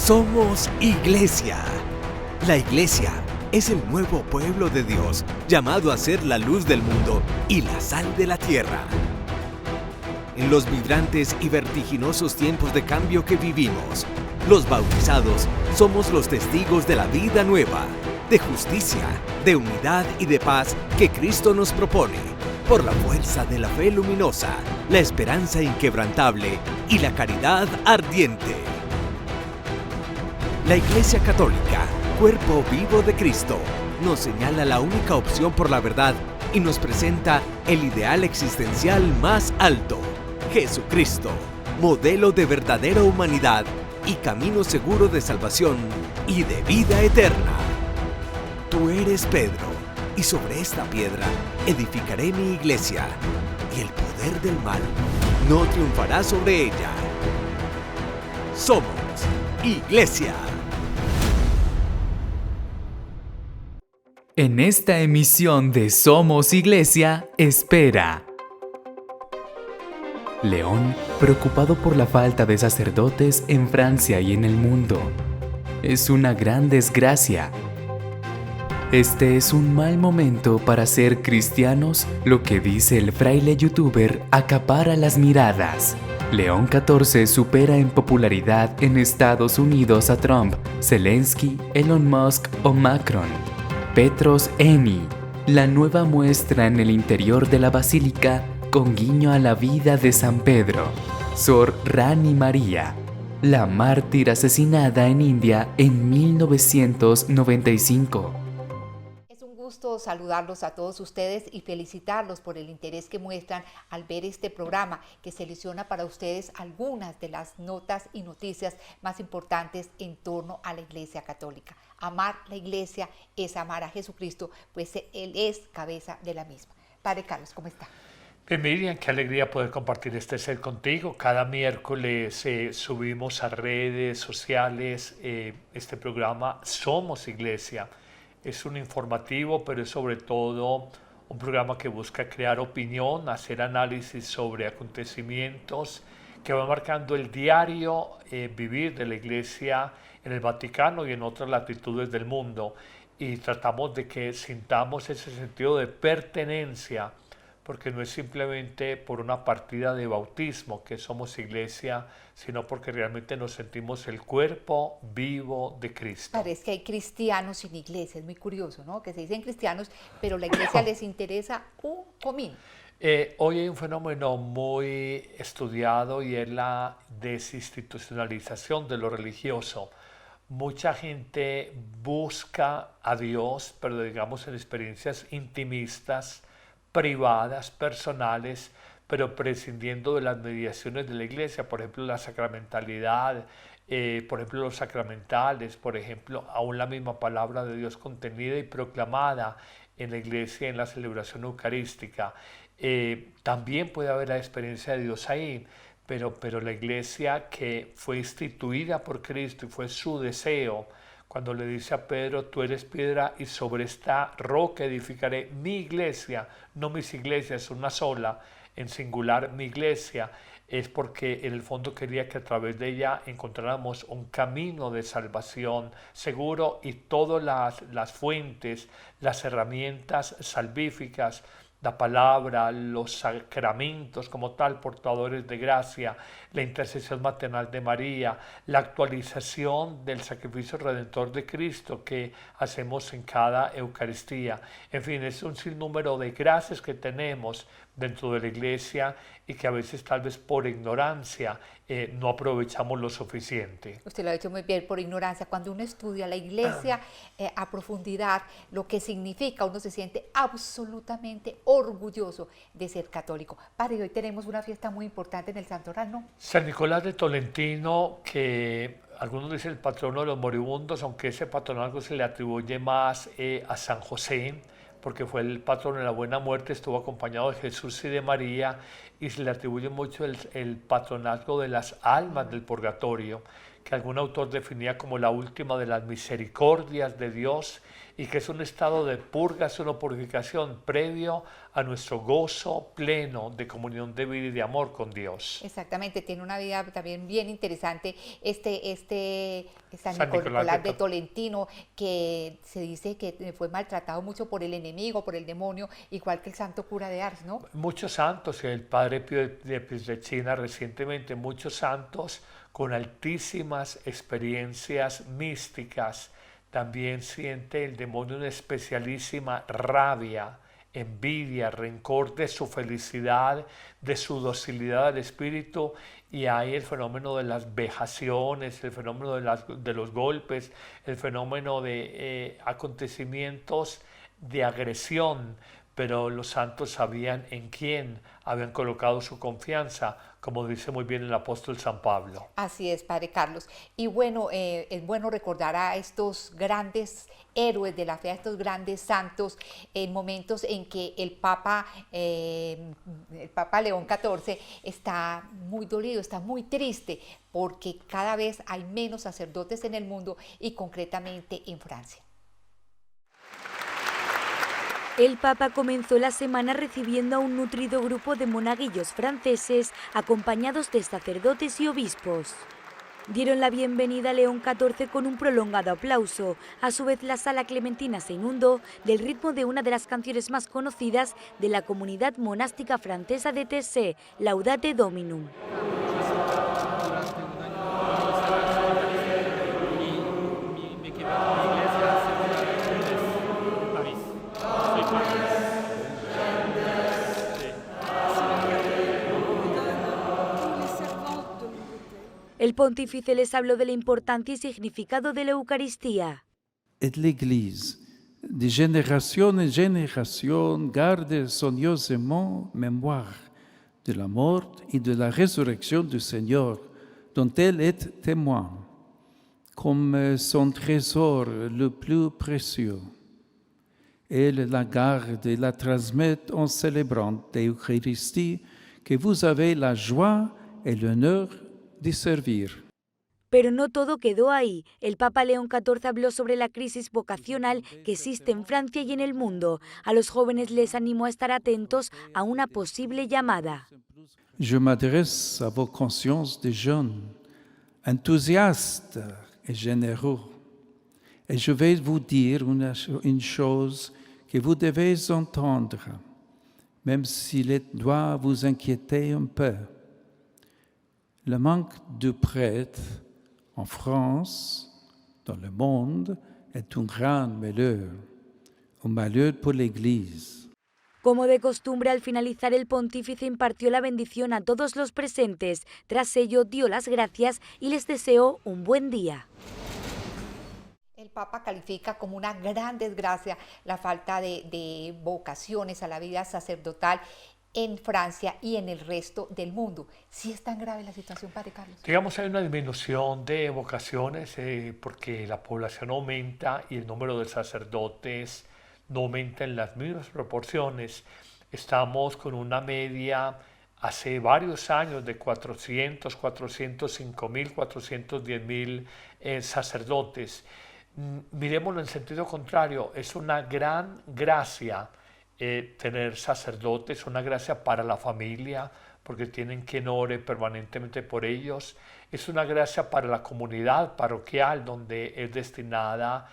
Somos Iglesia. La Iglesia es el nuevo pueblo de Dios, llamado a ser la luz del mundo y la sal de la tierra. En los vibrantes y vertiginosos tiempos de cambio que vivimos, los bautizados somos los testigos de la vida nueva, de justicia, de unidad y de paz que Cristo nos propone, por la fuerza de la fe luminosa, la esperanza inquebrantable y la caridad ardiente. La Iglesia Católica, cuerpo vivo de Cristo, nos señala la única opción por la verdad y nos presenta el ideal existencial más alto, Jesucristo, modelo de verdadera humanidad y camino seguro de salvación y de vida eterna. Tú eres Pedro, y sobre esta piedra edificaré mi iglesia, y el poder del mal no triunfará sobre ella. Somos Iglesia. En esta emisión de Somos Iglesia, espera. León, preocupado por la falta de sacerdotes en Francia y en el mundo. Es una gran desgracia. Este es un mal momento para ser cristianos. Lo que dice el fraile youtuber acapara las miradas. León XIV supera en popularidad en Estados Unidos a Trump, Zelensky, Elon Musk o Macron. Petros Eni, la nueva muestra en el interior de la basílica con guiño a la vida de San Pedro. Sor Rani María, la mártir asesinada en India en 1995. Es un gusto saludarlos a todos ustedes y felicitarlos por el interés que muestran al ver este programa que selecciona para ustedes algunas de las notas y noticias más importantes en torno a la Iglesia Católica. Amar la Iglesia es amar a Jesucristo, pues Él es cabeza de la misma. Padre Carlos, ¿cómo está? Bien, Miriam, qué alegría poder compartir este ser contigo. Cada miércoles subimos a redes sociales este programa Somos Iglesia. Es un informativo, pero es sobre todo un programa que busca crear opinión, hacer análisis sobre acontecimientos que van marcando el diario vivir de la Iglesia en el Vaticano y en otras latitudes del mundo. Y tratamos de que sintamos ese sentido de pertenencia, porque no es simplemente por una partida de bautismo que somos iglesia, sino porque realmente nos sentimos el cuerpo vivo de Cristo. Parece que hay cristianos sin iglesia, es muy curioso, ¿no? Que se dicen cristianos, pero la iglesia les interesa un comino. Hoy hay un fenómeno muy estudiado y es la desinstitucionalización de lo religioso. Mucha gente busca a Dios, pero digamos en experiencias intimistas, privadas, personales, pero prescindiendo de las mediaciones de la iglesia, por ejemplo la sacramentalidad, por ejemplo los sacramentales, por ejemplo aún la misma palabra de Dios contenida y proclamada en la iglesia en la celebración eucarística. También puede haber la experiencia de Dios ahí, pero la iglesia que fue instituida por Cristo y fue su deseo, cuando le dice a Pedro, tú eres piedra y sobre esta roca edificaré mi iglesia, no mis iglesias, una sola, en singular mi iglesia, es porque en el fondo quería que a través de ella encontráramos un camino de salvación seguro y todas las fuentes, las herramientas salvíficas, la palabra, los sacramentos como tal, portadores de gracia, la intercesión maternal de María, la actualización del sacrificio redentor de Cristo que hacemos en cada Eucaristía. En fin, es un sinnúmero de gracias que tenemos dentro de la iglesia y que a veces tal vez por ignorancia no aprovechamos lo suficiente. Usted lo ha dicho muy bien, por ignorancia. Cuando uno estudia la iglesia a profundidad, lo que significa, uno se siente absolutamente orgulloso de ser católico. Padre, hoy tenemos una fiesta muy importante en el Santoral, ¿no? San Nicolás de Tolentino, que algunos dicen el patrono de los moribundos, aunque ese patronazgo se le atribuye más a San José, porque fue el patrón de la buena muerte, estuvo acompañado de Jesús y de María, y se le atribuye mucho el patronazgo de las almas del purgatorio, que algún autor definía como la última de las misericordias de Dios y que es un estado de purgación o purificación previo a nuestro gozo pleno de comunión de vida y de amor con Dios. Exactamente, tiene una vida también bien interesante San San Nicolás de Tolentino, que se dice que fue maltratado mucho por el enemigo, por el demonio, igual que el santo cura de Ars, ¿no? Muchos santos, el padre Pío de Pietrelcina recientemente, muchos santos con altísimas experiencias místicas, también siente el demonio una especialísima rabia, envidia, rencor de su felicidad, de su docilidad al espíritu, y hay el fenómeno de las vejaciones, el fenómeno de los golpes, el fenómeno de acontecimientos de agresión, pero los santos sabían en quién habían colocado su confianza, como dice muy bien el apóstol San Pablo. Así es, Padre Carlos. Y bueno, es bueno recordar a estos grandes héroes de la fe, a estos grandes santos, en momentos en que el Papa León XIV está muy dolido, está muy triste, porque cada vez hay menos sacerdotes en el mundo y concretamente en Francia. El Papa comenzó la semana recibiendo a un nutrido grupo de monaguillos franceses acompañados de sacerdotes y obispos. Dieron la bienvenida a León XIV con un prolongado aplauso. A su vez, la sala clementina se inundó del ritmo de una de las canciones más conocidas de la comunidad monástica francesa de Tessé, Laudate Dominum. El pontífice les habló de la importancia y significado de la Eucaristía. Et l'Église, de génération en génération, garde soigneusement mémoire de la mort et de la résurrection du Seigneur, dont elle est témoin, comme son trésor le plus précieux. Elle la garde et la transmet en célébrant l'Eucharistie que vous avez la joie et l'honneur de servir. Pero no todo quedó ahí. El Papa León XIV habló sobre la crisis vocacional que existe en Francia y en el mundo. A los jóvenes les animó a estar atentos a una posible llamada. Je m'adresse à vos consciences de jeunes, enthousiastes et généreux. Et je vais vous dire une chose que vous devez entendre, même s'il doit vous inquiéter un peu. Le manque de prêtres en France, dans le monde, est un grand malheur pour l'Église. Como de costumbre, al finalizar el pontífice impartió la bendición a todos los presentes. Tras ello, dio las gracias y les deseó un buen día. El Papa califica como una gran desgracia la falta de vocaciones a la vida sacerdotal en Francia y en el resto del mundo. ¿Sí es tan grave la situación, Padre Carlos? Digamos, hay una disminución de vocaciones porque la población aumenta y el número de sacerdotes no aumenta en las mismas proporciones. Estamos con una media hace varios años de 400, 405.000, 410.000 sacerdotes. Miremoslo en sentido contrario, es una gran gracia tener sacerdotes, una gracia para la familia, porque tienen quien ore permanentemente por ellos. Es una gracia para la comunidad parroquial, donde es destinada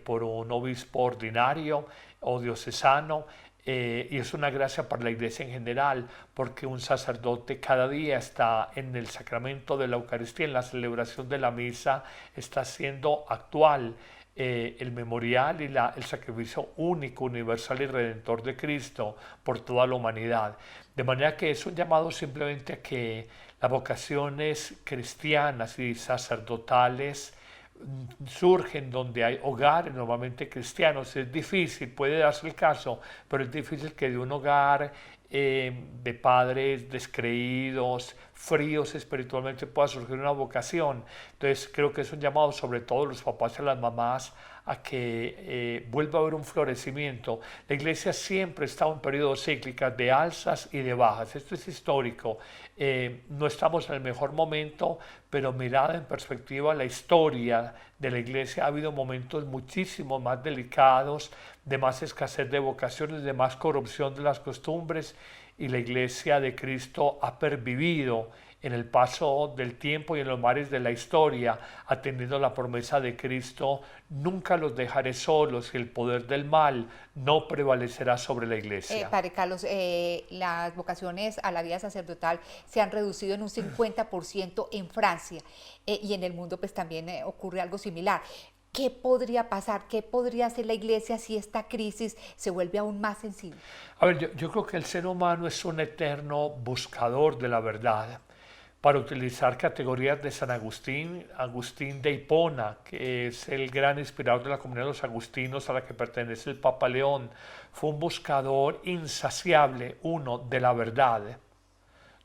por un obispo ordinario o diocesano, y es una gracia para la iglesia en general, porque un sacerdote cada día está en el sacramento de la Eucaristía, en la celebración de la misa, está siendo actual el memorial y el sacrificio único, universal y redentor de Cristo por toda la humanidad. De manera que es un llamado simplemente a que las vocaciones cristianas y sacerdotales surgen donde hay hogares normalmente cristianos. Es difícil, puede darse el caso, pero es difícil que de un hogar de padres descreídos, fríos espiritualmente, pueda surgir una vocación. Entonces creo que es un llamado sobre todo a los papás y a las mamás a que vuelva a haber un florecimiento. La iglesia siempre está en periodos cíclicos de alzas y de bajas. Esto es histórico. No estamos en el mejor momento, pero mirada en perspectiva la historia de la iglesia, ha habido momentos muchísimo más delicados, de más escasez de vocaciones, de más corrupción de las costumbres, y la iglesia de Cristo ha pervivido en el paso del tiempo y en los mares de la historia, atendiendo la promesa de Cristo: nunca los dejaré solos y el poder del mal no prevalecerá sobre la iglesia. Padre Carlos, las vocaciones a la vida sacerdotal se han reducido en un 50% en Francia, y en el mundo pues también ocurre algo similar. ¿Qué podría pasar? ¿Qué podría hacer la iglesia si esta crisis se vuelve aún más sensible? A ver, yo creo que el ser humano es un eterno buscador de la verdad. Para utilizar categorías de San Agustín, Agustín de Hipona, que es el gran inspirador de la comunidad de los agustinos a la que pertenece el Papa León, fue un buscador insaciable, 1, de la verdad,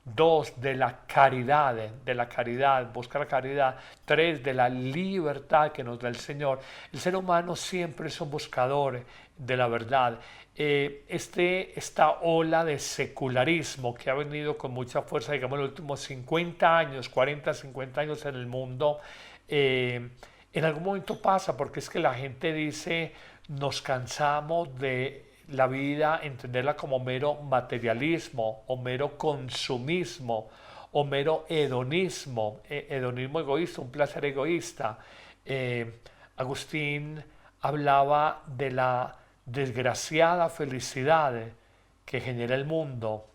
2, de la caridad, busca la caridad, 3, de la libertad que nos da el Señor. El ser humano siempre es un buscador de la verdad. Esta ola de secularismo que ha venido con mucha fuerza, digamos, en los últimos 50 años, 40, 50 años en el mundo, en algún momento pasa, porque es que la gente dice: nos cansamos de la vida, entenderla como mero materialismo, o mero consumismo, o mero hedonismo, hedonismo egoísta, un placer egoísta. Agustín hablaba de la desgraciada felicidad que genera el mundo,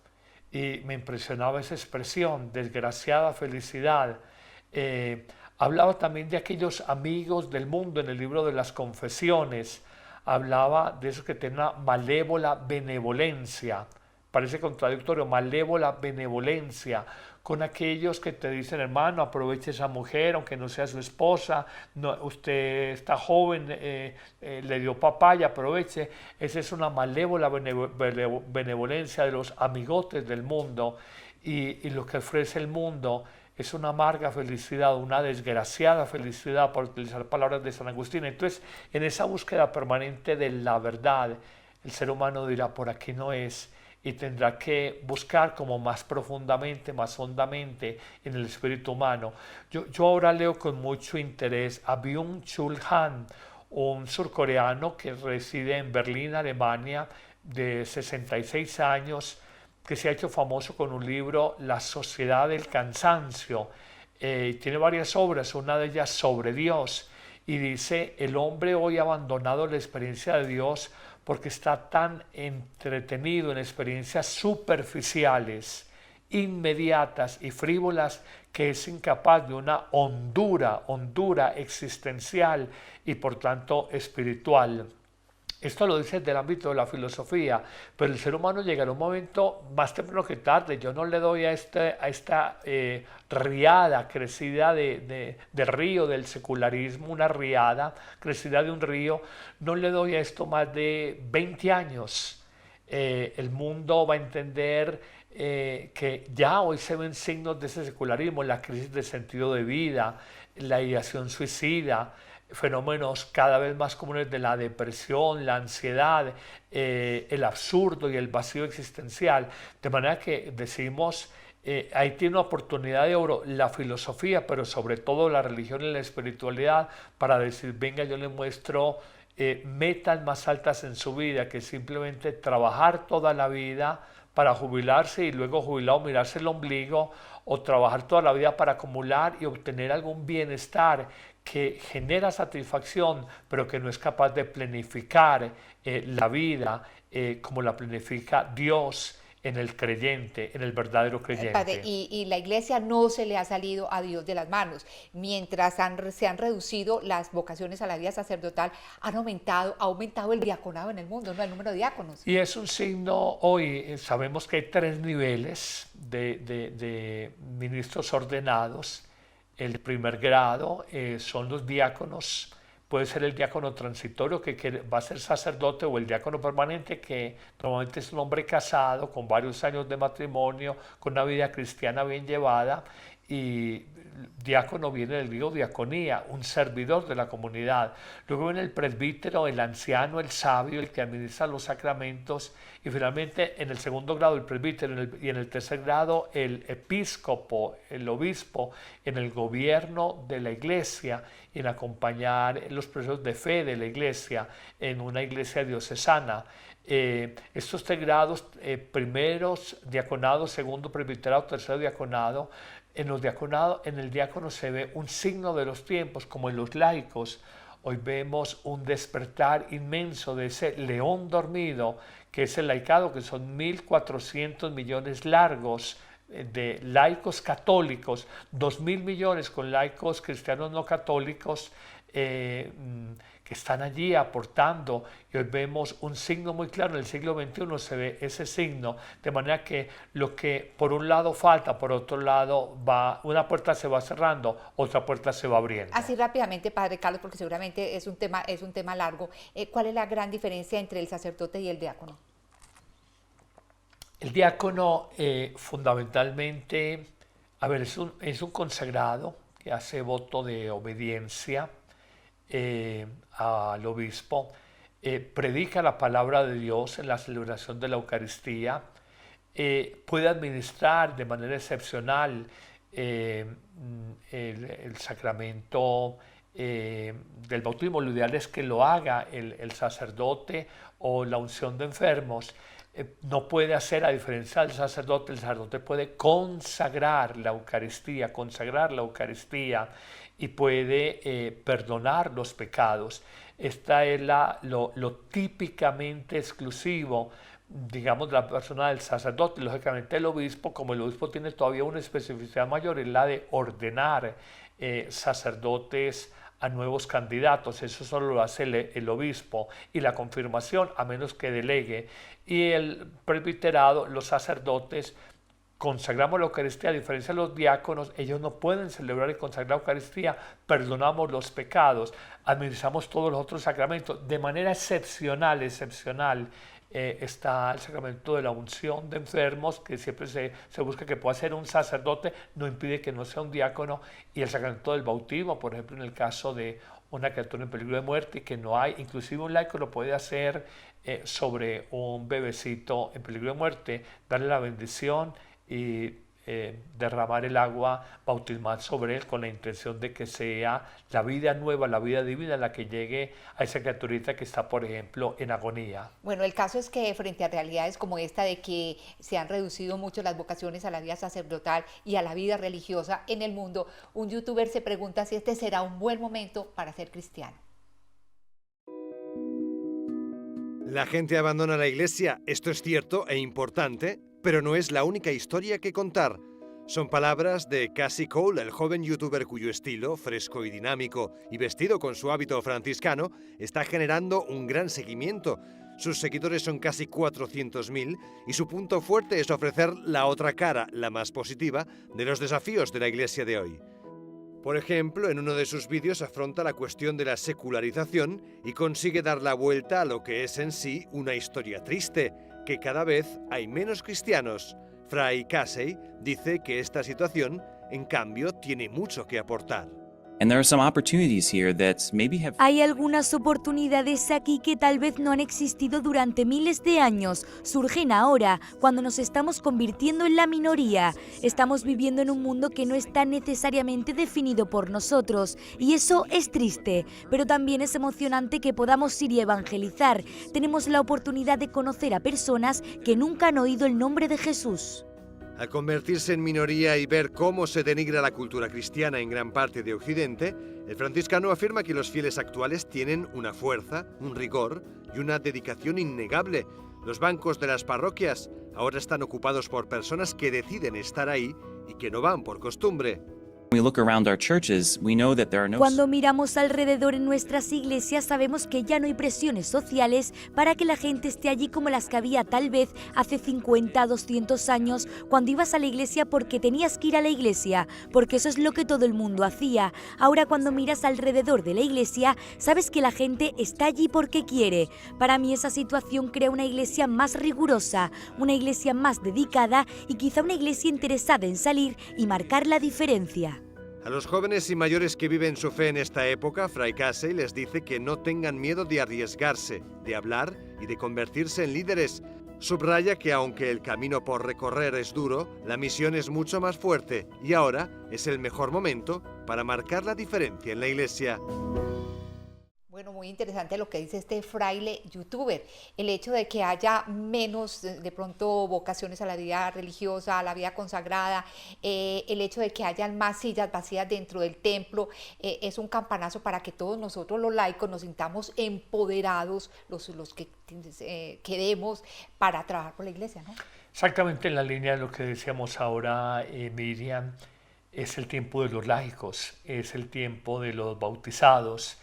y me impresionaba esa expresión, desgraciada felicidad. Hablaba también de aquellos amigos del mundo en el libro de las Confesiones. Hablaba de eso que tiene una malévola benevolencia, parece contradictorio, malévola benevolencia, con aquellos que te dicen: hermano, aproveche esa mujer, aunque no sea su esposa, no, usted está joven, le dio papaya, aproveche. Esa es una malévola benevolencia de los amigotes del mundo, y lo que ofrece el mundo es una amarga felicidad, una desgraciada felicidad, por utilizar palabras de San Agustín. Entonces, en esa búsqueda permanente de la verdad, el ser humano dirá: por aquí no es, y tendrá que buscar como más profundamente, más hondamente en el espíritu humano. Yo ahora leo con mucho interés a Byung-Chul Han, un surcoreano que reside en Berlín, Alemania, de 66 años, que se ha hecho famoso con un libro, La Sociedad del Cansancio. Tiene varias obras, una de ellas sobre Dios, y dice: el hombre hoy ha abandonado la experiencia de Dios porque está tan entretenido en experiencias superficiales, inmediatas y frívolas, que es incapaz de una hondura existencial y por tanto espiritual. Esto lo dice desde el ámbito de la filosofía, pero el ser humano llegará a un momento más temprano que tarde. Yo no le doy a esta riada crecida del río del secularismo, una riada crecida de un río, no le doy a esto más de 20 años. El mundo va a entender que ya hoy se ven signos de ese secularismo, la crisis de sentido de vida, la ideación suicida, fenómenos cada vez más comunes de la depresión, la ansiedad, el absurdo y el vacío existencial. De manera que decimos, ahí tiene una oportunidad de oro la filosofía, pero sobre todo la religión y la espiritualidad, para decir: venga, yo le muestro metas más altas en su vida que simplemente trabajar toda la vida para jubilarse y luego jubilado mirarse el ombligo, o trabajar toda la vida para acumular y obtener algún bienestar que genera satisfacción, pero que no es capaz de planificar la vida como la planifica Dios en el creyente, en el verdadero creyente. Padre, y la iglesia no se le ha salido a Dios de las manos. Mientras se han reducido las vocaciones a la vida sacerdotal, ha aumentado el diaconado en el mundo, ¿no? El número de diáconos. Y es un signo hoy, sabemos que hay 3 niveles de ministros ordenados. El primer grado son los diáconos, puede ser el diácono transitorio que va a ser sacerdote, o el diácono permanente, que normalmente es un hombre casado con varios años de matrimonio, con una vida cristiana bien llevada. Y diácono viene del griego diaconía, un servidor de la comunidad. Luego viene el presbítero, el anciano, el sabio, el que administra los sacramentos. Y finalmente en el segundo grado el presbítero, y en el tercer grado el episcopo, el obispo, en el gobierno de la iglesia, en acompañar los procesos de fe de la iglesia en una iglesia diocesana. Estos tres grados, primeros diaconado, segundo presbiterado, tercero diaconado. En el diácono se ve un signo de los tiempos, como en los laicos. Hoy vemos un despertar inmenso de ese león dormido, que es el laicado, que son 1.400 millones largos de laicos católicos, 2.000 millones con laicos cristianos no católicos, que están allí aportando. Y hoy vemos un signo muy claro. En el siglo XXI se ve ese signo, de manera que lo que por un lado falta, por otro lado una puerta se va cerrando, otra puerta se va abriendo. Así rápidamente, Padre Carlos, porque seguramente es un tema largo. ¿Cuál es la gran diferencia entre el sacerdote y el diácono? El diácono fundamentalmente, es un consagrado que hace voto de obediencia al obispo, predica la palabra de Dios en la celebración de la Eucaristía, puede administrar de manera excepcional el sacramento del bautismo. Lo ideal es que lo haga el sacerdote, o la unción de enfermos. No puede hacer, a diferencia del sacerdote, el sacerdote puede consagrar la Eucaristía, y puede perdonar los pecados. Esta es lo típicamente exclusivo, digamos, de la persona del sacerdote. Lógicamente el obispo, como el obispo tiene todavía una especificidad mayor, es la de ordenar sacerdotes a nuevos candidatos. Eso solo lo hace el obispo, y la confirmación, a menos que delegue. Y el presbiterado, los sacerdotes, consagramos la Eucaristía. A diferencia de los diáconos, ellos no pueden celebrar y consagrar la Eucaristía, perdonamos los pecados, administramos todos los otros sacramentos. De manera excepcional, está el sacramento de la unción de enfermos, que siempre se busca que pueda ser un sacerdote, no impide que no sea un diácono. Y el sacramento del bautismo, por ejemplo, en el caso de una criatura en peligro de muerte, y que no hay, inclusive un laico lo puede hacer sobre un bebecito en peligro de muerte, darle la bendición y derramar el agua bautismal sobre él, con la intención de que sea la vida nueva, la vida divina, la que llegue a esa criaturita que está, por ejemplo, en agonía. Bueno, el caso es que frente a realidades como esta, de que se han reducido mucho las vocaciones a la vida sacerdotal y a la vida religiosa en el mundo, un youtuber se pregunta si este será un buen momento para ser cristiano. La gente abandona la iglesia, esto es cierto e importante, pero no es la única historia que contar. Son palabras de Cassie Cole, el joven youtuber cuyo estilo, fresco y dinámico, y vestido con su hábito franciscano, está generando un gran seguimiento. Sus seguidores son casi 400.000 y su punto fuerte es ofrecer la otra cara, la más positiva, de los desafíos de la iglesia de hoy. Por ejemplo, en uno de sus vídeos afronta la cuestión de la secularización y consigue dar la vuelta a lo que es en sí una historia triste, que cada vez hay menos cristianos. Fray Casey dice que esta situación, en cambio, tiene mucho que aportar. Hay algunas oportunidades aquí que tal vez no han existido durante miles de años. Surgen ahora, cuando nos estamos convirtiendo en la minoría. Estamos viviendo en un mundo que no está necesariamente definido por nosotros, y eso es triste, pero también es emocionante que podamos ir y evangelizar. Tenemos la oportunidad de conocer a personas que nunca han oído el nombre de Jesús. Al convertirse en minoría y ver cómo se denigra la cultura cristiana en gran parte de Occidente, el franciscano afirma que los fieles actuales tienen una fuerza, un rigor y una dedicación innegable. Los bancos de las parroquias ahora están ocupados por personas que deciden estar ahí y que no van por costumbre. Cuando miramos alrededor en nuestras iglesias sabemos que ya no hay presiones sociales para que la gente esté allí como las que había tal vez hace 50, 200 años, cuando ibas a la iglesia porque tenías que ir a la iglesia, porque eso es lo que todo el mundo hacía. Ahora cuando miras alrededor de la iglesia, sabes que la gente está allí porque quiere. Para mí esa situación crea una iglesia más rigurosa, una iglesia más dedicada y quizá una iglesia interesada en salir y marcar la diferencia. A los jóvenes y mayores que viven su fe en esta época, Fray Casey les dice que no tengan miedo de arriesgarse, de hablar y de convertirse en líderes. Subraya que aunque el camino por recorrer es duro, la misión es mucho más fuerte y ahora es el mejor momento para marcar la diferencia en la iglesia. Bueno, muy interesante lo que dice este fraile youtuber, el hecho de que haya menos de pronto vocaciones a la vida religiosa, a la vida consagrada, el hecho de que hayan más sillas vacías dentro del templo, es un campanazo para que todos nosotros los laicos nos sintamos empoderados, los que queremos para trabajar por la iglesia, ¿no? Exactamente en la línea de lo que decíamos ahora, Miriam, es el tiempo de los laicos, es el tiempo de los bautizados.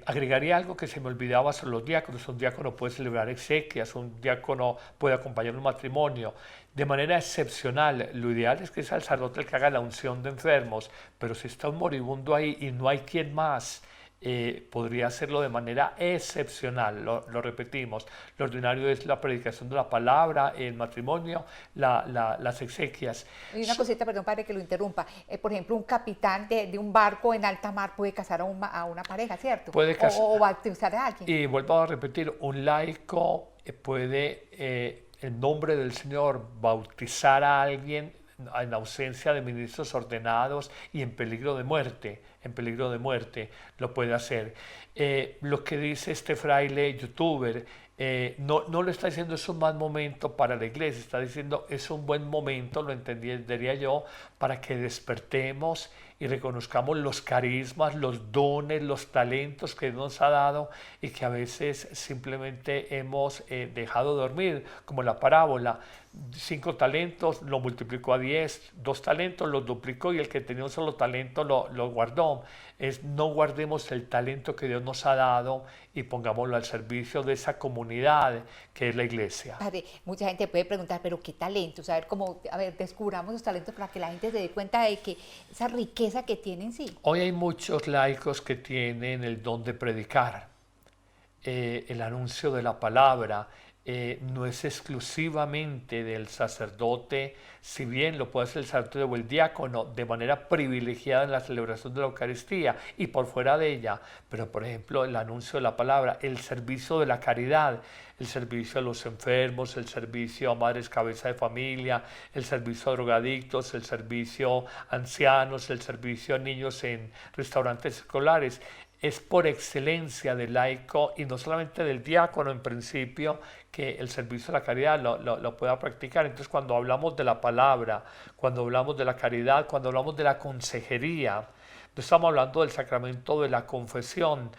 Agregaría algo que se me olvidaba sobre los diáconos. Un diácono puede celebrar exequias, un diácono puede acompañar un matrimonio de manera excepcional. Lo ideal es que sea el sacerdote el que haga la unción de enfermos, pero si está un moribundo ahí y no hay quien más, podría hacerlo de manera excepcional. Lo repetimos, lo ordinario es la predicación de la palabra, el matrimonio, las exequias. Y una cosita, perdón, padre, que lo interrumpa. Por ejemplo, un capitán de un barco en alta mar puede casar a una pareja, ¿cierto? Puede casar, o bautizar a alguien. Y vuelvo a repetir, un laico puede, en nombre del Señor, bautizar a alguien en ausencia de ministros ordenados y en peligro de muerte, lo puede hacer. Lo que dice este fraile youtuber, no le está diciendo es un mal momento para la iglesia, está diciendo es un buen momento, lo entendería yo, para que despertemos y reconozcamos los carismas, los dones, los talentos que nos ha dado y que a veces simplemente hemos dejado dormir, como la parábola. 5 talentos lo multiplicó a 10, 2 talentos los duplicó y el que tenía un solo talento lo guardó. No guardemos el talento que Dios nos ha dado y pongámoslo al servicio de esa comunidad que es la iglesia. Padre, mucha gente puede preguntar, pero ¿qué talentos? A ver, descubramos los talentos para que la gente se dé cuenta de que esa riqueza que tienen, sí. Hoy hay muchos laicos que tienen el don de predicar, el anuncio de la palabra. No es exclusivamente del sacerdote, si bien lo puede hacer el sacerdote o el diácono de manera privilegiada en la celebración de la Eucaristía y por fuera de ella, pero por ejemplo el anuncio de la palabra, el servicio de la caridad, el servicio a los enfermos, el servicio a madres cabeza de familia, el servicio a drogadictos, el servicio a ancianos, el servicio a niños en restaurantes escolares. Es por excelencia del laico y no solamente del diácono en principio que el servicio a la caridad lo pueda practicar. Entonces cuando hablamos de la palabra, cuando hablamos de la caridad, cuando hablamos de la consejería, no estamos hablando del sacramento de la confesión,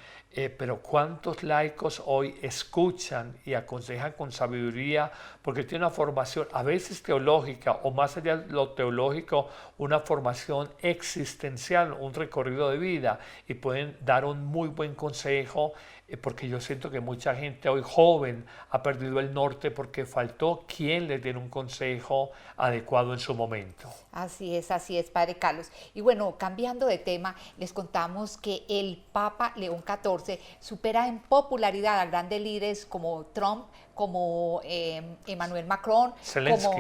pero ¿cuántos laicos hoy escuchan y aconsejan con sabiduría? Porque tienen una formación a veces teológica o más allá de lo teológico, una formación existencial, un recorrido de vida y pueden dar un muy buen consejo, porque yo siento que mucha gente hoy joven ha perdido el norte porque faltó quien les diera un consejo adecuado en su momento. Así es, Padre Carlos. Y bueno, cambiando de tema, les contamos que el Papa León XIV supera en popularidad a grandes líderes como Trump, como Emmanuel Macron,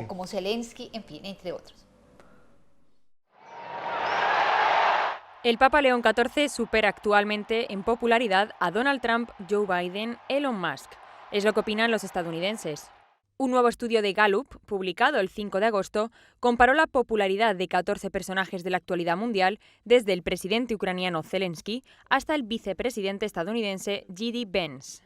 como Zelensky, en fin, entre otros. El Papa León XIV supera actualmente en popularidad a Donald Trump, Joe Biden, Elon Musk. Es lo que opinan los estadounidenses. Un nuevo estudio de Gallup, publicado el 5 de agosto, comparó la popularidad de 14 personajes de la actualidad mundial, desde el presidente ucraniano Zelensky hasta el vicepresidente estadounidense J.D. Vance.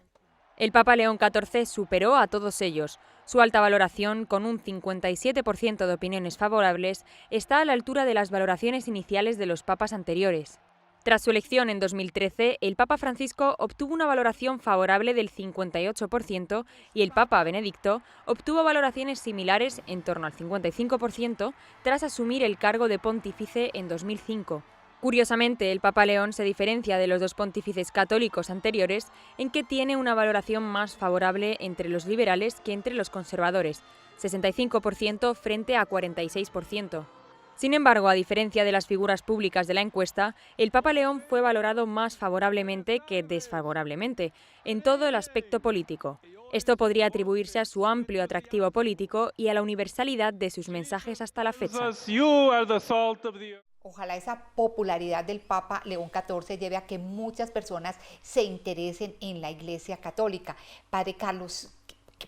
El Papa León XIV superó a todos ellos. Su alta valoración, con un 57% de opiniones favorables, está a la altura de las valoraciones iniciales de los papas anteriores. Tras su elección en 2013, el Papa Francisco obtuvo una valoración favorable del 58% y el Papa Benedicto obtuvo valoraciones similares en torno al 55% tras asumir el cargo de pontífice en 2005. Curiosamente, el Papa León se diferencia de los dos pontífices católicos anteriores en que tiene una valoración más favorable entre los liberales que entre los conservadores, 65% frente a 46%. Sin embargo, a diferencia de las figuras públicas de la encuesta, el Papa León fue valorado más favorablemente que desfavorablemente en todo el aspecto político. Esto podría atribuirse a su amplio atractivo político y a la universalidad de sus mensajes hasta la fecha. Ojalá esa popularidad del Papa León XIV lleve a que muchas personas se interesen en la Iglesia Católica. Padre Carlos,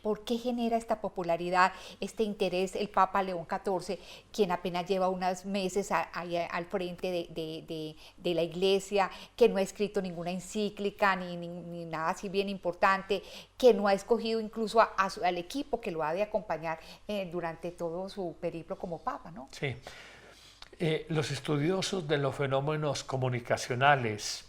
¿por qué genera esta popularidad, este interés el Papa León XIV, quien apenas lleva unos meses al frente de la Iglesia, que no ha escrito ninguna encíclica ni nada así bien importante, que no ha escogido incluso al equipo que lo ha de acompañar durante todo su periplo como Papa, ¿no? Sí. Los estudiosos de los fenómenos comunicacionales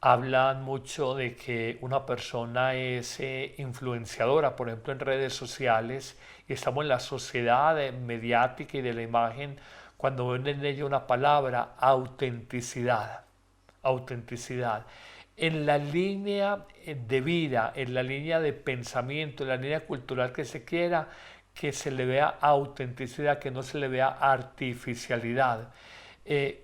hablan mucho de que una persona es influenciadora, por ejemplo, en redes sociales, y estamos en la sociedad mediática y de la imagen cuando ven en ella una palabra, autenticidad. Autenticidad. En la línea de vida, en la línea de pensamiento, en la línea cultural que se quiera, que se le vea autenticidad, que no se le vea artificialidad.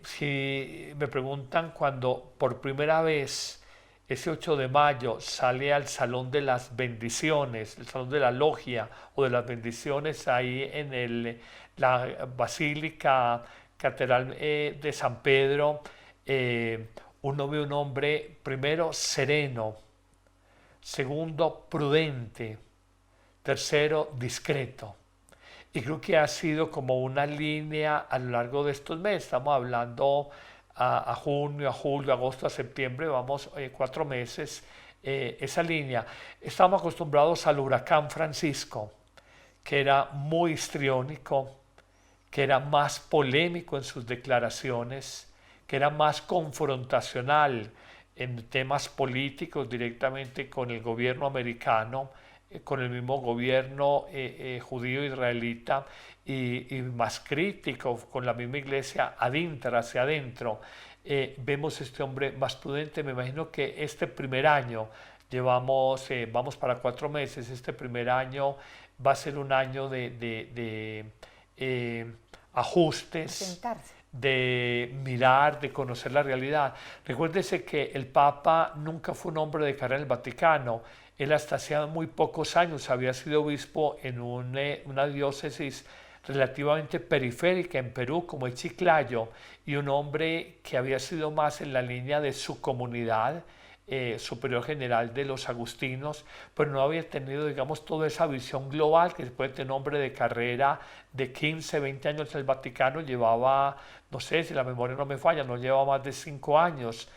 Si me preguntan cuando por primera vez ese 8 de mayo sale al Salón de las Bendiciones, el Salón de la Logia o de las Bendiciones ahí en la Basílica Catedral de San Pedro, uno ve un hombre primero sereno, segundo prudente, tercero discreto. Y creo que ha sido como una línea a lo largo de estos meses. Estamos hablando a junio, a julio, agosto, a septiembre, vamos 4 meses, esa línea. Estamos acostumbrados al huracán Francisco, que era muy histriónico, que era más polémico en sus declaraciones, que era más confrontacional en temas políticos directamente con el gobierno americano, con el mismo gobierno judío israelita y más crítico con la misma iglesia hacia adentro. Vemos este hombre más prudente. Me imagino que este primer año, vamos para 4 meses, este primer año va a ser un año de ajustes, de mirar, de conocer la realidad. Recuérdese que el Papa nunca fue un hombre de carrera en el Vaticano. Él hasta hace muy pocos años había sido obispo en una diócesis relativamente periférica en Perú, como es Chiclayo, y un hombre que había sido más en la línea de su comunidad, superior general de los agustinos, pero no había tenido, digamos, toda esa visión global que se puede tener un hombre de carrera de 15, 20 años en el Vaticano. Llevaba, no sé si la memoria no me falla, no llevaba más de 5 años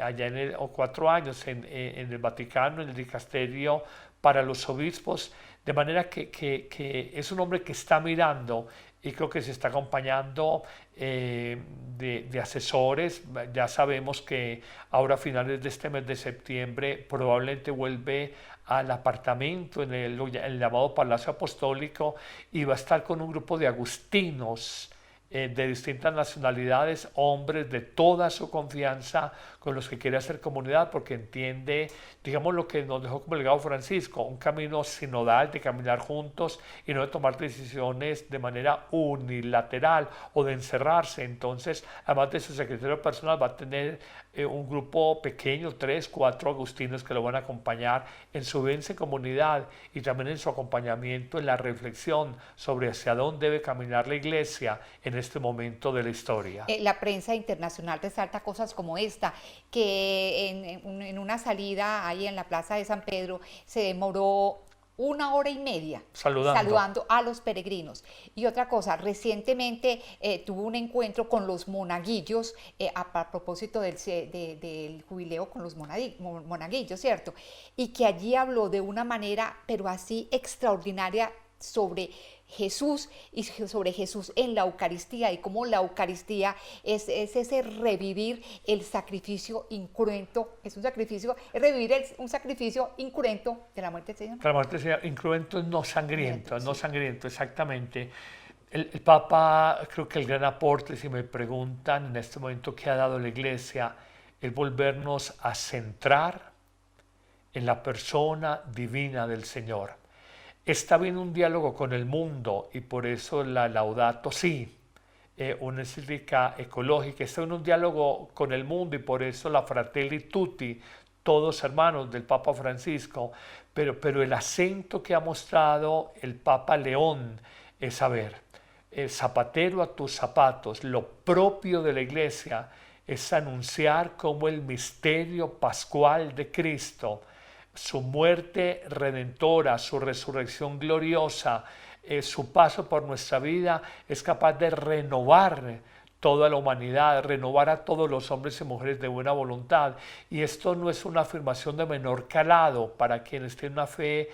allá o 4 años en el Vaticano, en el dicasterio para los obispos, de manera que es un hombre que está mirando y creo que se está acompañando de asesores. Ya sabemos que ahora a finales de este mes de septiembre probablemente vuelve al apartamento en el llamado Palacio Apostólico y va a estar con un grupo de agustinos de distintas nacionalidades, hombres de toda su confianza con los que quiere hacer comunidad, porque entiende, digamos, lo que nos dejó como legado Francisco, un camino sinodal de caminar juntos y no de tomar decisiones de manera unilateral o de encerrarse. Entonces, además de su secretario personal, va a tener un grupo pequeño, 3, 4 agustinos que lo van a acompañar en su vivencia en comunidad y también en su acompañamiento en la reflexión sobre hacia dónde debe caminar la Iglesia en este momento de la historia. La prensa internacional resalta cosas como esta, que en una salida ahí en la Plaza de San Pedro se demoró 1 hora y media saludando a los peregrinos. Y otra cosa, recientemente tuvo un encuentro con los monaguillos a propósito del jubileo con los monaguillos, ¿cierto? Y que allí habló de una manera, pero así extraordinaria, sobre Jesús y sobre Jesús en la Eucaristía, y cómo la Eucaristía es ese revivir el sacrificio incruento, es un sacrificio, es revivir un sacrificio incruento de la muerte del Señor. La muerte del Señor, incruento, no sangriento, no sangriento, exactamente. El Papa, creo que el gran aporte, si me preguntan en este momento qué ha dado la Iglesia, es volvernos a centrar en la persona divina del Señor. Está bien un diálogo con el mundo, y por eso la Laudato Si, una encíclica ecológica, está en un diálogo con el mundo, y por eso la Fratelli Tutti, todos hermanos del Papa Francisco, pero el acento que ha mostrado el Papa León es, a ver, zapatero a tus zapatos. Lo propio de la Iglesia es anunciar cómo el misterio pascual de Cristo, su muerte redentora, su resurrección gloriosa, su paso por nuestra vida, es capaz de renovar toda la humanidad, renovar a todos los hombres y mujeres de buena voluntad. Y esto no es una afirmación de menor calado para quienes tienen una fe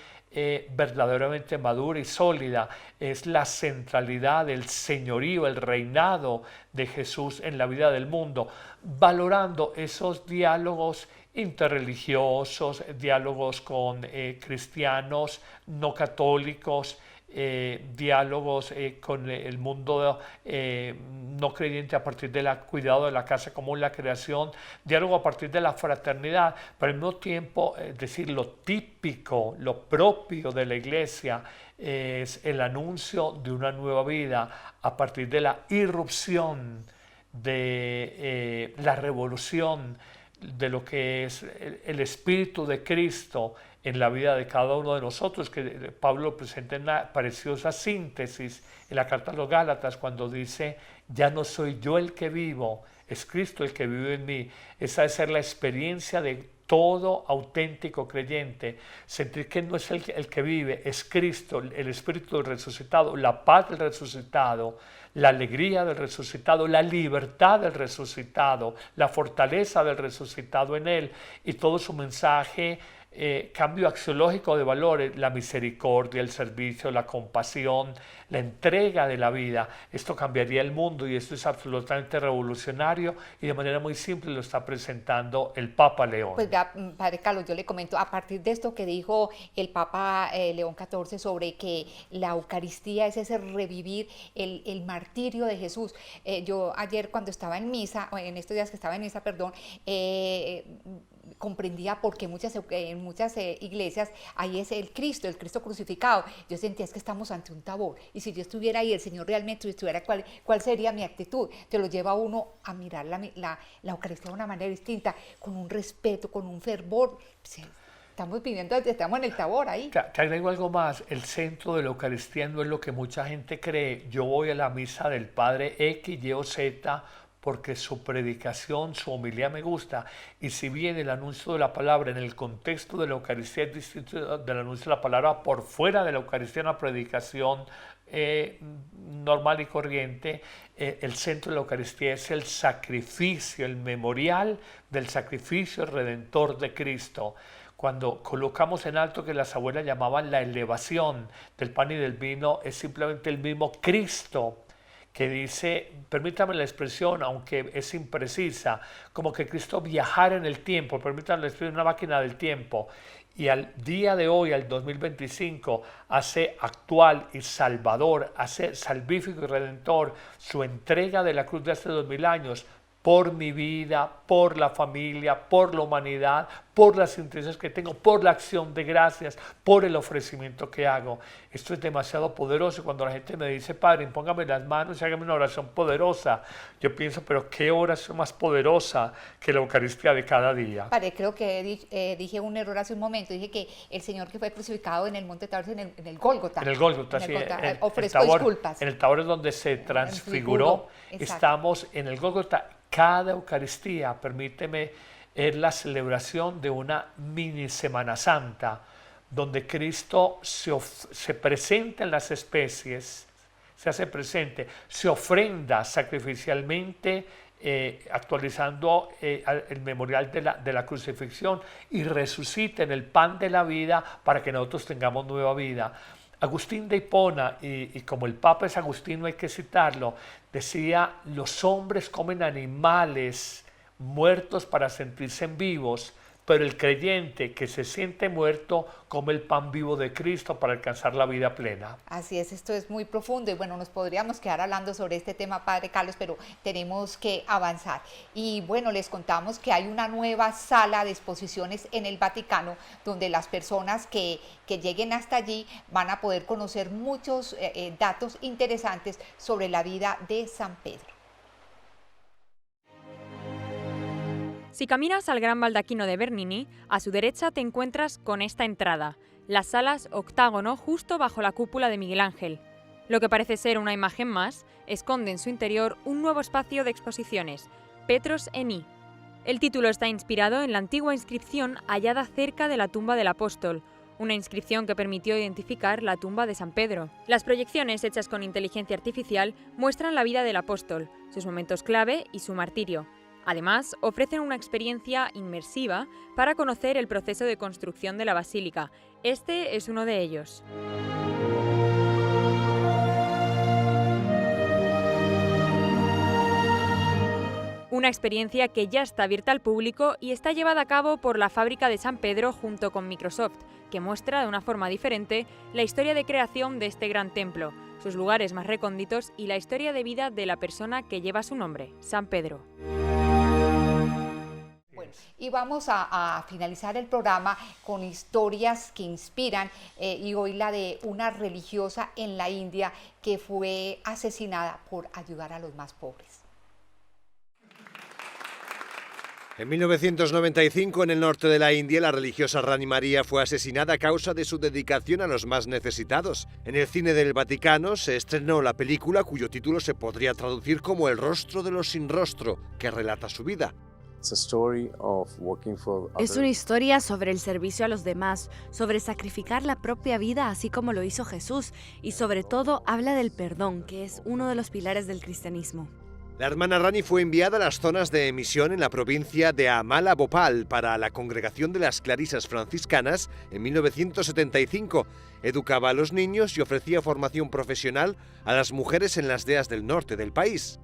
verdaderamente madura y sólida. Es la centralidad, el señorío, el reinado de Jesús en la vida del mundo, valorando esos diálogos interreligiosos, diálogos con cristianos no católicos, diálogos con el mundo no creyente a partir del cuidado de la casa común, la creación, diálogo a partir de la fraternidad, pero al mismo tiempo, es decir, lo típico, lo propio de la Iglesia es el anuncio de una nueva vida a partir de la irrupción, de la revolución, de lo que es el Espíritu de Cristo en la vida de cada uno de nosotros, que Pablo presenta en una preciosa síntesis en la carta a los Gálatas cuando dice: ya no soy yo el que vivo, es Cristo el que vive en mí. Esa debe ser la experiencia de todo auténtico creyente, sentir que no es el que vive, es Cristo, el Espíritu del resucitado, la paz del resucitado, la alegría del resucitado, la libertad del resucitado, la fortaleza del resucitado en él, y todo su mensaje, cambio axiológico de valores, la misericordia, el servicio, la compasión, la entrega de la vida. Esto cambiaría el mundo, y esto es absolutamente revolucionario, y de manera muy simple lo está presentando el Papa León. Pues ya, Padre Carlos, yo le comento, a partir de esto que dijo el Papa León XIV sobre que la Eucaristía es ese revivir el martirio de Jesús. Yo ayer cuando estaba en misa, en estos días que estaba en misa, perdón, comprendía por qué en muchas iglesias ahí es el Cristo crucificado. Yo sentía, es que estamos ante un tabor, y si yo estuviera ahí, el Señor realmente estuviera, ¿cuál sería mi actitud? Te lo lleva a uno a mirar la Eucaristía de una manera distinta, con un respeto, con un fervor. Estamos en el tabor ahí. Te agrego algo más: el centro de la Eucaristía no es lo que mucha gente cree. Yo voy a la misa del Padre X, Y o Z porque su predicación, su homilía me gusta, y si bien el anuncio de la palabra en el contexto de la Eucaristía es distinto del anuncio de la palabra por fuera de la Eucaristía, una predicación normal y corriente, el centro de la Eucaristía es el sacrificio, el memorial del sacrificio redentor de Cristo. Cuando colocamos en alto, que las abuelas llamaban la elevación del pan y del vino, es simplemente el mismo Cristo que dice, permítame la expresión, aunque es imprecisa, como que Cristo viajara en el tiempo, permítame la expresión, una máquina del tiempo, y al día de hoy, al 2025, hace actual y salvador, hace salvífico y redentor su entrega de la cruz de hace 2000 años, por mi vida, por la familia, por la humanidad, por las intenciones que tengo, por la acción de gracias, por el ofrecimiento que hago. Esto es demasiado poderoso. Cuando la gente me dice, Padre, impóngame las manos y hágame una oración poderosa, yo pienso, pero ¿qué oración más poderosa que la Eucaristía de cada día? Padre, creo que dije un error hace un momento. Dije que el Señor que fue crucificado en el monte Tabor, en el Gólgota. En el Gólgota, sí. Ofrezco disculpas. En el Tabor es donde se transfiguró. Estamos en el Gólgota. Cada Eucaristía, permíteme, es la celebración de una mini Semana Santa, donde Cristo se presenta en las especies, se hace presente, se ofrenda sacrificialmente, actualizando el memorial de la crucifixión, y resucita en el pan de la vida para que nosotros tengamos nueva vida. Agustín de Hipona, y como el Papa es Agustín, hay que citarlo, decía, los hombres comen animales muertos para sentirse vivos, pero el creyente que se siente muerto come el pan vivo de Cristo para alcanzar la vida plena. Así es, esto es muy profundo y bueno, nos podríamos quedar hablando sobre este tema, Padre Carlos, pero tenemos que avanzar. Y bueno, les contamos que hay una nueva sala de exposiciones en el Vaticano, donde las personas que lleguen hasta allí van a poder conocer muchos datos interesantes sobre la vida de San Pedro. Si caminas al Gran Baldaquino de Bernini, a su derecha te encuentras con esta entrada, las salas octágono justo bajo la cúpula de Miguel Ángel. Lo que parece ser una imagen más, esconde en su interior un nuevo espacio de exposiciones, Petros Eni. El título está inspirado en la antigua inscripción hallada cerca de la tumba del apóstol, una inscripción que permitió identificar la tumba de San Pedro. Las proyecciones hechas con inteligencia artificial muestran la vida del apóstol, sus momentos clave y su martirio. Además, ofrecen una experiencia inmersiva para conocer el proceso de construcción de la basílica. Este es uno de ellos. Una experiencia que ya está abierta al público y está llevada a cabo por la Fábrica de San Pedro junto con Microsoft, que muestra de una forma diferente la historia de creación de este gran templo, sus lugares más recónditos y la historia de vida de la persona que lleva su nombre, San Pedro. Y vamos a finalizar el programa con historias que inspiran y hoy la de una religiosa en la India que fue asesinada por ayudar a los más pobres. En 1995, en el norte de la India, la religiosa Rani María fue asesinada a causa de su dedicación a los más necesitados. En el cine del Vaticano se estrenó la película cuyo título se podría traducir como El rostro de los sin rostro, que relata su vida. Es una historia sobre el servicio a los demás, sobre sacrificar la propia vida así como lo hizo Jesús y sobre todo habla del perdón, que es uno de los pilares del cristianismo. La hermana Rani fue enviada a las zonas de emisión en la provincia de Amala Bhopal para la congregación de las Clarisas franciscanas en 1975. Educaba a los niños y ofrecía formación profesional a las mujeres en las aldeas del norte del país.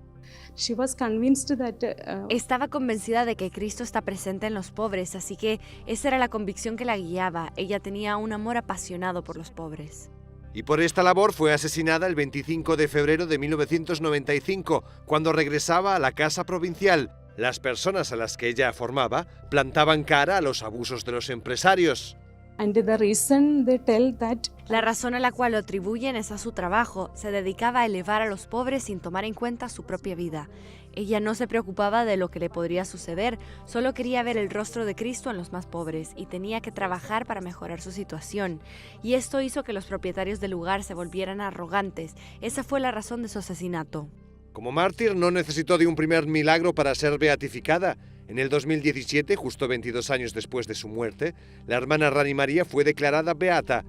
Estaba convencida de que Cristo está presente en los pobres, así que esa era la convicción que la guiaba. Ella tenía un amor apasionado por los pobres. Y por esta labor fue asesinada el 25 de febrero de 1995, cuando regresaba a la casa provincial. Las personas a las que ella formaba plantaban cara a los abusos de los empresarios. La razón a la cual lo atribuyen es a su trabajo. Se dedicaba a elevar a los pobres sin tomar en cuenta su propia vida. Ella no se preocupaba de lo que le podría suceder, solo quería ver el rostro de Cristo en los más pobres y tenía que trabajar para mejorar su situación. Y esto hizo que los propietarios del lugar se volvieran arrogantes. Esa fue la razón de su asesinato. Como mártir no necesitó de un primer milagro para ser beatificada. En el 2017, justo 22 años después de su muerte, la hermana Rani María fue declarada beata.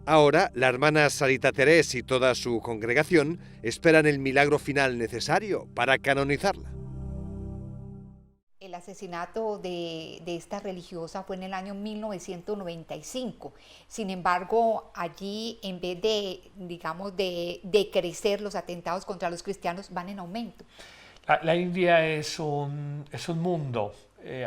Ahora, la hermana Sarita Terés y toda su congregación esperan el milagro final necesario para canonizarla. El asesinato de esta religiosa fue en el año 1995. Sin embargo, allí, en vez de, digamos, de crecer los atentados contra los cristianos, van en aumento. La India es un mundo.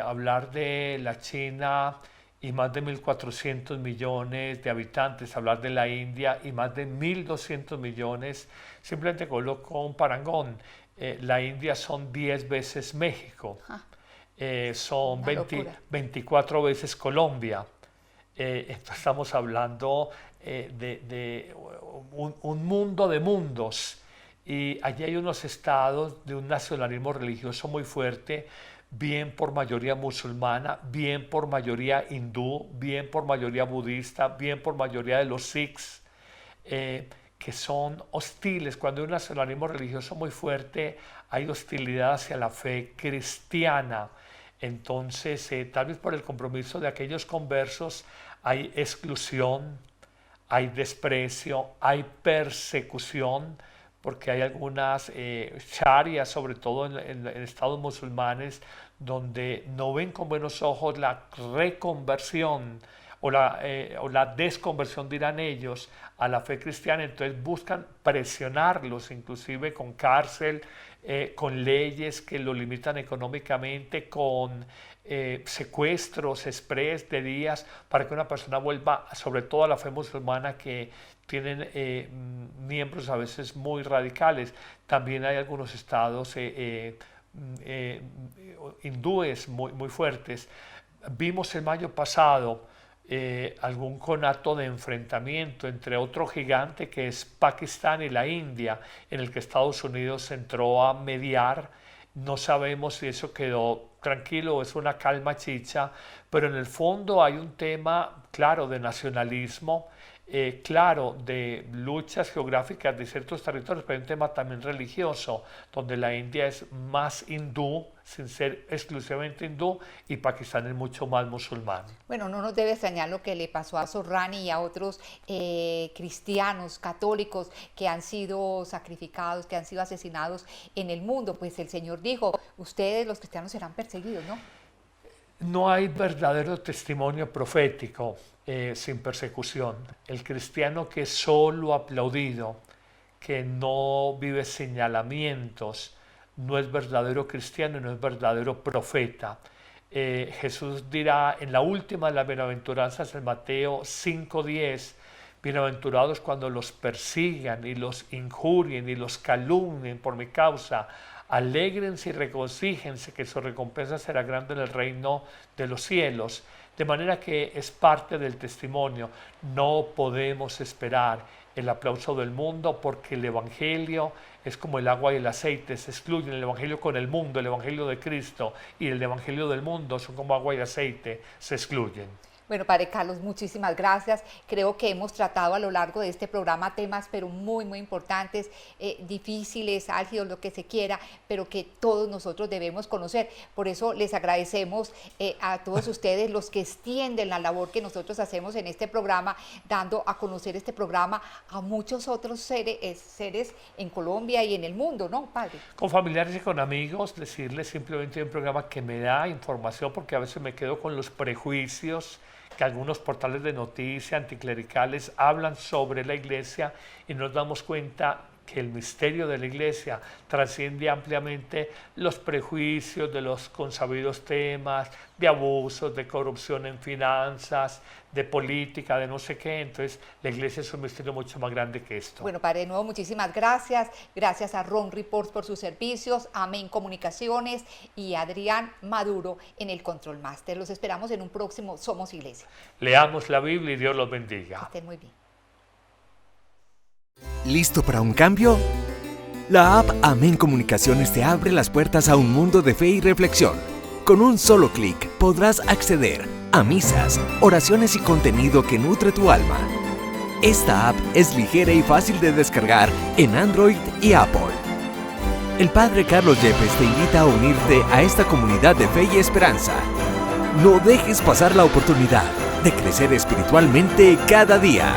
Hablar de la China y más de 1.400 millones de habitantes, hablar de la India y más de 1.200 millones, simplemente coloco un parangón. La India son 10 veces México, son 24 veces Colombia. Estamos hablando de un mundo de mundos. Y allí hay unos estados de un nacionalismo religioso muy fuerte, bien por mayoría musulmana, bien por mayoría hindú, bien por mayoría budista, bien por mayoría de los sikhs, que son hostiles. Cuando hay un nacionalismo religioso muy fuerte, hay hostilidad hacia la fe cristiana. Entonces, tal vez por el compromiso de aquellos conversos, hay exclusión, hay desprecio, hay persecución, porque hay algunas sharias, sobre todo en estados musulmanes, donde no ven con buenos ojos la reconversión o la desconversión, dirán ellos, a la fe cristiana. Entonces buscan presionarlos, inclusive con cárcel, con leyes que lo limitan económicamente, con secuestros express de días para que una persona vuelva, sobre todo a la fe musulmana, que tienen miembros a veces muy radicales. También hay algunos estados hindúes muy fuertes. Vimos el mayo pasado algún conato de enfrentamiento entre otro gigante que es Pakistán y la India, en el que Estados Unidos entró a mediar. No sabemos si eso quedó tranquilo o es una calma chicha, pero en el fondo hay un tema claro de nacionalismo, claro de luchas geográficas de ciertos territorios, pero hay un tema también religioso, donde la India es más hindú, sin ser exclusivamente hindú, y Pakistán es mucho más musulmán. Bueno, no nos debe extrañar lo que le pasó a Sorrani y a otros cristianos, católicos, que han sido sacrificados, que han sido asesinados en el mundo. Pues el Señor dijo, ustedes los cristianos serán perseguidos, ¿no? No hay verdadero testimonio profético sin persecución. El cristiano que es solo aplaudido, que no vive señalamientos, no es verdadero cristiano y no es verdadero profeta. Jesús dirá en la última de las bienaventuranzas, en Mateo 5:10, bienaventurados cuando los persigan y los injurien y los calumnien por mi causa. Alégrense y regocíjense, que su recompensa será grande en el reino de los cielos. De manera que es parte del testimonio. No podemos esperar el aplauso del mundo, porque el Evangelio es como el agua y el aceite, se excluyen el Evangelio con el mundo, el Evangelio de Cristo y el Evangelio del mundo son como agua y aceite, se excluyen. Bueno, Padre Carlos, muchísimas gracias. Creo que hemos tratado a lo largo de este programa temas pero muy importantes, difíciles, álgidos, lo que se quiera, pero que todos nosotros debemos conocer. Por eso les agradecemos a todos ustedes los que extienden la labor que nosotros hacemos en este programa, dando a conocer este programa a muchos otros seres en Colombia y en el mundo, ¿no, Padre? Con familiares y con amigos, decirles simplemente un programa que me da información, porque a veces me quedo con los prejuicios que algunos portales de noticias anticlericales hablan sobre la Iglesia, y nos damos cuenta que el misterio de la Iglesia trasciende ampliamente los prejuicios de los consabidos temas de abusos, de corrupción en finanzas, de política, de no sé qué. Entonces la Iglesia es un misterio mucho más grande que esto. Bueno, Padre, de nuevo muchísimas gracias. Gracias a Ron Reports por sus servicios, a Amén Comunicaciones y a Adrián Maduro en el Control Master. Los esperamos en un próximo Somos Iglesia. Leamos la Biblia y Dios los bendiga. Que estén muy bien. ¿Listo para un cambio? La app Amén Comunicaciones te abre las puertas a un mundo de fe y reflexión. Con un solo clic podrás acceder a misas, oraciones y contenido que nutre tu alma. Esta app es ligera y fácil de descargar en Android y Apple. El Padre Carlos Yepes te invita a unirte a esta comunidad de fe y esperanza. No dejes pasar la oportunidad de crecer espiritualmente cada día.